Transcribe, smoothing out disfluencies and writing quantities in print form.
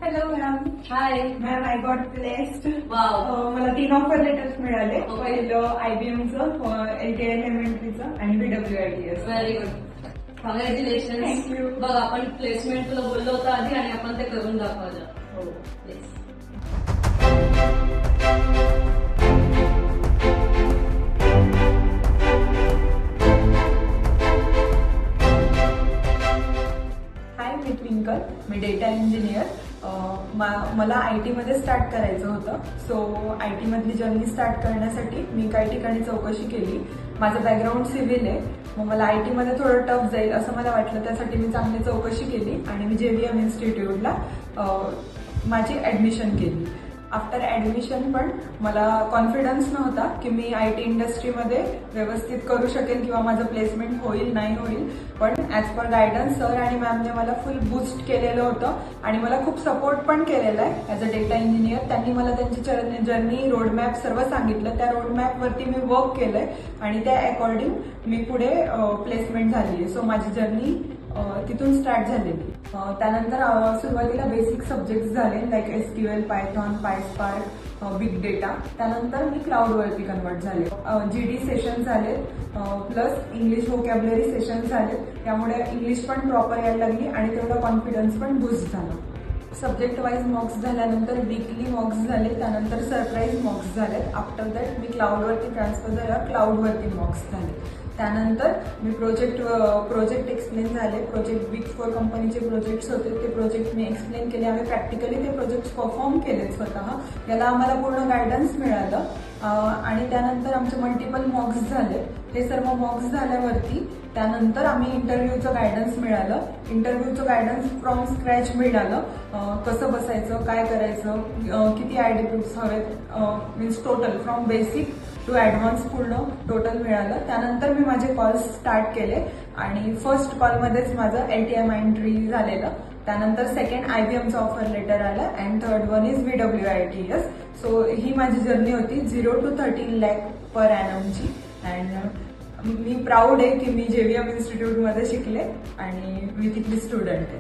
Hello ma'am. High ma'am I got placed. Wow मला 3 offer letters मिळाले. पहिलं IBMचं, LTI एलिमेंटरीचं आणि BWITS. Very good congratulation. Thank you. बघ आपण प्लेसमेंट तुला बोललो होतं आधी आणि आपण ते करून दाखवलं. हो. Yes. हाय, मी ट्विंकल. मी डेटा इंजिनियर. मला IT मध्ये स्टार्ट करायचं होतं. सो IT मधली जर्नी स्टार्ट करण्यासाठी मी काही ठिकाणी चौकशी केली. माझं बॅकग्राऊंड सिव्हिल आहे, मग मला IT मध्ये थोडं टफ जाईल असं मला वाटलं. त्यासाठी मी चांगली चौकशी केली आणि मी JVM इन्स्टिट्यूटला माझी ॲडमिशन केली. आफ्टर ॲडमिशन पण मला कॉन्फिडन्स नव्हता की मी IT इंडस्ट्रीमध्ये व्यवस्थित करू शकेल किंवा माझं प्लेसमेंट होईल नाही होईल. पण ॲज पर गायडन्स सर आणि मॅमने मला फुल बूस्ट केलेलं होतं आणि मला खूप सपोर्ट पण केलेला आहे ॲज अ डेटा इंजिनियर. त्यांनी मला त्यांची जर्नी रोडमॅप सर्व सांगितलं. त्या रोडमॅपवरती मी वर्क केलंय आणि त्या अकॉर्डिंग मी पुढे प्लेसमेंट झाली आहे. सो माझी जर्नी तिथून स्टार्ट झालेली. त्यानंतर सुरुवातीला बेसिक सब्जेक्ट झाले like SQL, Python, PySpark, big data. त्यानंतर मी क्लाउडवरती कन्वर्ट झाले. GD सेशन झाले प्लस इंग्लिश व्होकॅब्युलरी सेशन झाले. त्यामुळे इंग्लिश पण प्रॉपर यायला लागली आणि तेवढा कॉन्फिडन्स पण बूस्ट झाला. सब्जेक्ट वाईज मॉक्स झाल्यानंतर वीकली मॉक्स झाले. त्यानंतर सरप्राईज मॉक्स झालेत. आफ्टर दॅट मी क्लाउडवरती ट्रान्सफर झाला. क्लाउडवरती मॉक्स झाले. त्यानंतर मी प्रोजेक्ट एक्सप्लेन झाले. प्रोजेक्ट बिग 4 कंपनीचे प्रोजेक्ट्स होते. ते प्रोजेक्ट मी एक्सप्लेन केले. आम्ही प्रॅक्टिकली ते प्रोजेक्ट परफॉर्म केले स्वतः. याला आम्हाला पूर्ण गायडन्स मिळालं आणि त्यानंतर आमचे मल्टिपल मॉक्स झाले. हे सर्व मॉक्स झाल्यावरती त्यानंतर आम्ही इंटरव्ह्यूचं गायडन्स मिळालं. इंटरव्ह्यूचं गायडन्स फ्रॉम स्क्रॅच मिळालं. कसं बसायचं, काय करायचं, किती ID प्रूफ्स हवेत, means total from basic to advance पूर्ण टोटल मिळालं. त्यानंतर मी माझे कॉल्स स्टार्ट केले आणि फर्स्ट कॉलमध्येच माझं LTI एंट्री झालेलं. त्यानंतर सेकंड IBMचं ऑफर लेटर आलं and third one is BWITS. So ही माझी जर्नी होती 0 to 13 lakh पर ॲनमची. अँड मी प्राऊड आहे की मी JVM इन्स्टिट्यूटमध्ये शिकले आणि मी तिथली स्टुडंट आहे.